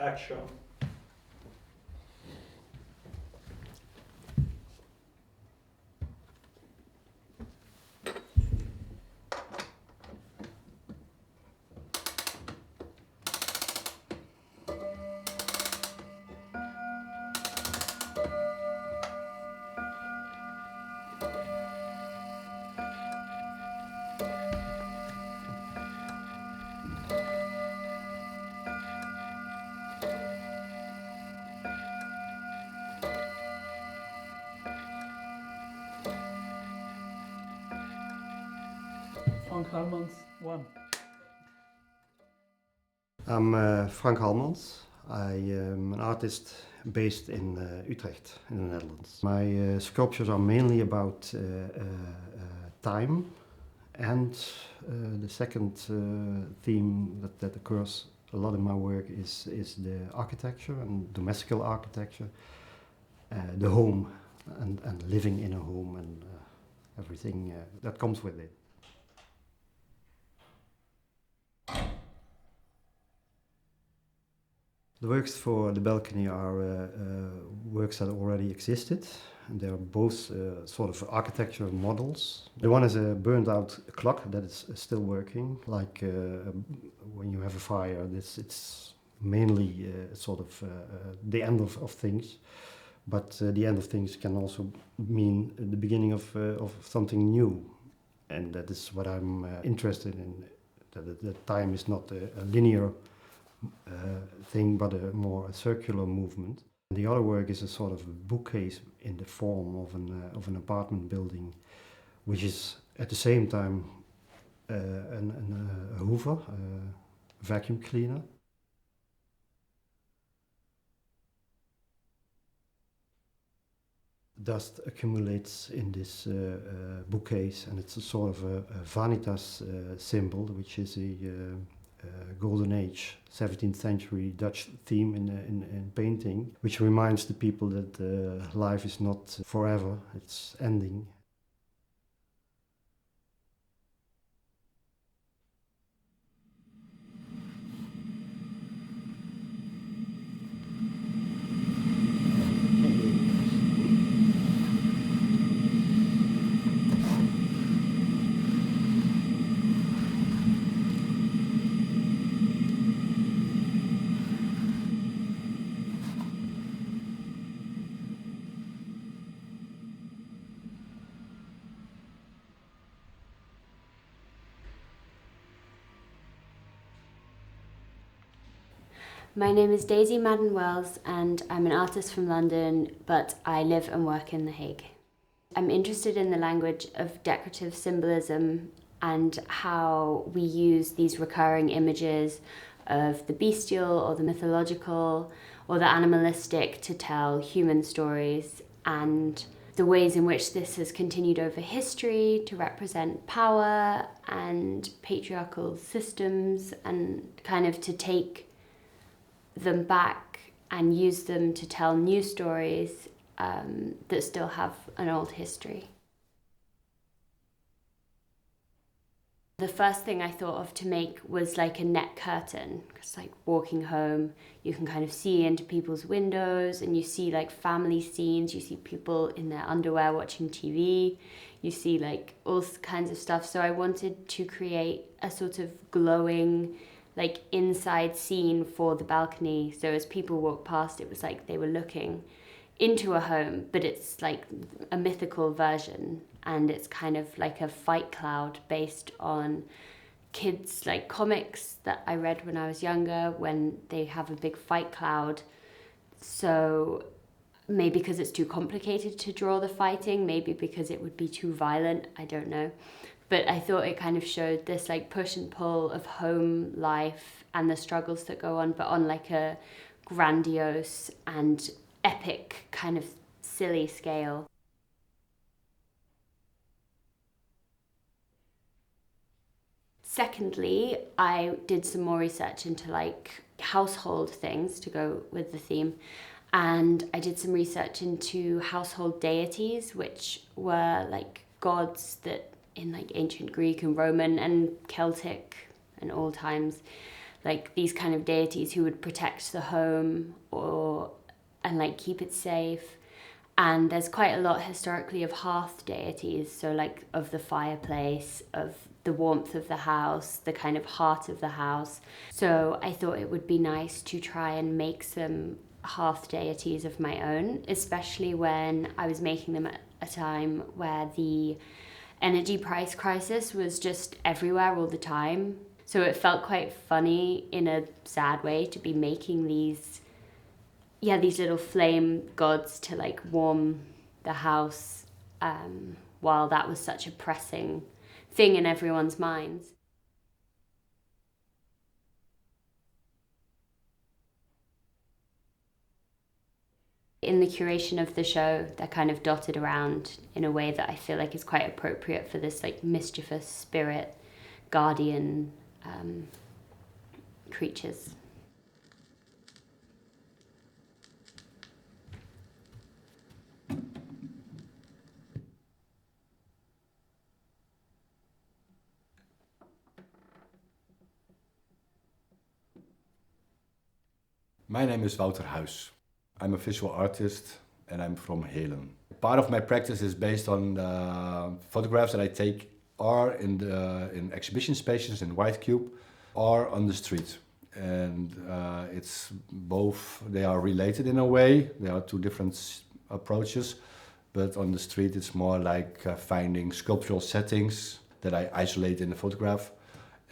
Action. Halmans, 1. I'm Frank Halmans. I am an artist based in Utrecht, in the Netherlands. My sculptures are mainly about time, and the second theme that occurs a lot in my work is the architecture and domestical architecture, the home and living in a home and everything that comes with it. The works for the balcony are works that already existed, and they are both sort of architectural models. The one is a burned out clock that is still working, like when you have a fire, it's mainly sort of the end of things, but the end of things can also mean the beginning of something new, and that is what I'm interested in, that time is not a linear thing, but a more circular movement. The other work is a sort of a bookcase in the form of an apartment building, which is at the same time a hoover, a vacuum cleaner. Dust accumulates in this bookcase, and it's a sort of a vanitas symbol, which is a Golden Age, 17th century Dutch theme in painting, which reminds the people that life is not forever, it's ending. My name is Daisy Madden-Wells and I'm an artist from London, but I live and work in The Hague. I'm interested in the language of decorative symbolism and how we use these recurring images of the bestial or the mythological or the animalistic to tell human stories, and the ways in which this has continued over history to represent power and patriarchal systems, and kind of to take them back and use them to tell new stories that still have an old history. The first thing I thought of to make was like a net curtain, because like walking home, you can kind of see into people's windows and you see like family scenes, you see people in their underwear watching TV, you see like all kinds of stuff. So I wanted to create a sort of glowing like inside scene for the balcony, so as people walk past it was like they were looking into a home, but it's like a mythical version, and it's kind of like a fight cloud based on kids like comics that I read when I was younger, when they have a big fight cloud. So maybe because it's too complicated to draw the fighting, maybe because it would be too violent, I don't know. But I thought it kind of showed this like push and pull of home life and the struggles that go on, but on like a grandiose and epic kind of silly scale. Secondly, I did some more research into like household things to go with the theme. And I did some research into household deities, which were like gods that in like ancient Greek and Roman and Celtic and all times, like these kind of deities who would protect the home and like keep it safe. And there's quite a lot historically of hearth deities, so like of the fireplace, of the warmth of the house, the kind of heart of the house. So I thought it would be nice to try and make some hearth deities of my own, especially when I was making them at a time where the energy price crisis was just everywhere all the time. So it felt quite funny in a sad way to be making these little flame gods to like warm the house while that was such a pressing thing in everyone's minds. In the curation of the show, they're kind of dotted around in a way that I feel like is quite appropriate for this like mischievous spirit, guardian creatures. My name is Wouter Huis. I'm a visual artist and I'm from Hague. Part of my practice is based on the photographs that I take or in exhibition spaces in White Cube or on the street. And it's both, they are related in a way, there are two different approaches, but on the street it's more like finding sculptural settings that I isolate in the photograph.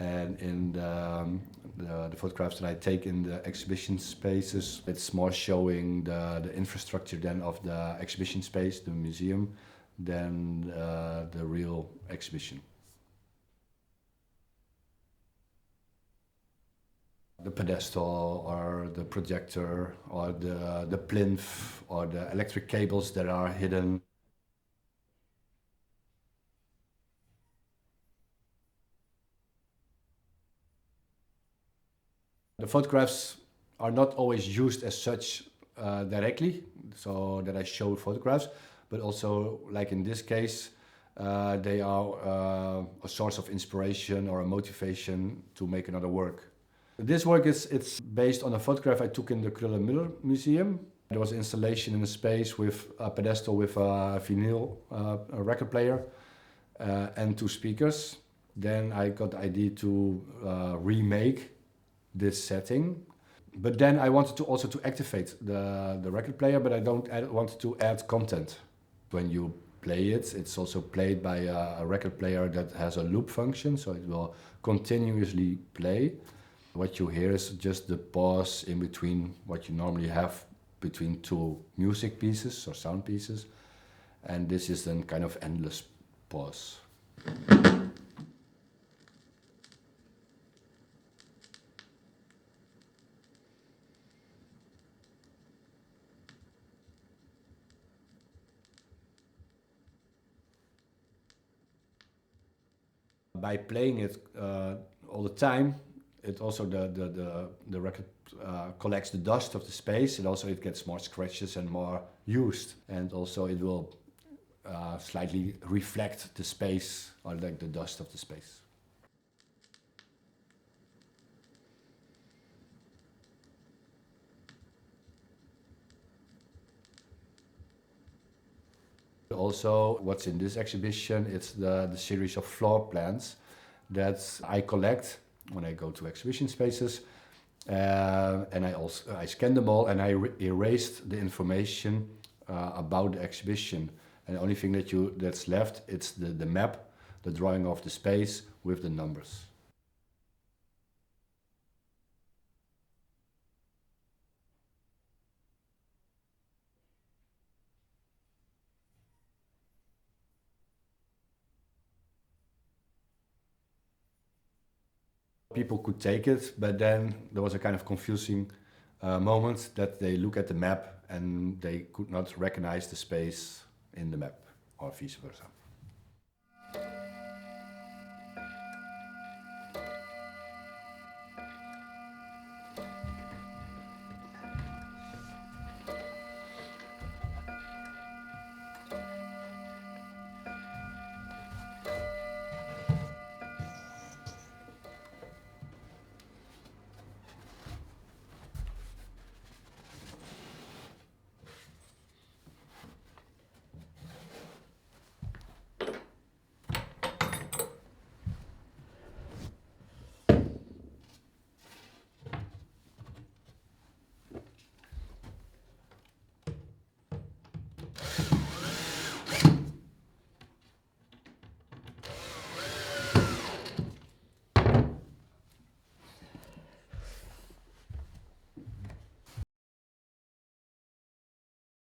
And in the photographs that I take in the exhibition spaces, it's more showing the infrastructure then of the exhibition space, the museum, than the real exhibition. The pedestal or the projector or the plinth or the electric cables that are hidden. The photographs are not always used as such directly, so that I show photographs, but also, like in this case, they are a source of inspiration or a motivation to make another work. This work it's based on a photograph I took in the Kröller-Müller Museum. There was an installation in a space with a pedestal with a vinyl a record player and two speakers. Then I got the idea to remake this setting, but then I wanted to also to activate the record player, but I wanted to add content. When you play it, it's also played by a record player that has a loop function, so it will continuously play. What you hear is just the pause in between what you normally have between two music pieces or sound pieces, and this is then kind of endless pause. By playing it all the time, it also the record collects the dust of the space, and also it gets more scratches and more used, and also it will slightly reflect the space or like the dust of the space. Also, what's in this exhibition, it's the series of floor plans that I collect when I go to exhibition spaces, and I scanned them all and I erased the information about the exhibition. And the only thing that's left, it's the map, the drawing of the space with the numbers. People could take it, but then there was a kind of confusing moment that they look at the map and they could not recognize the space in the map, or vice versa.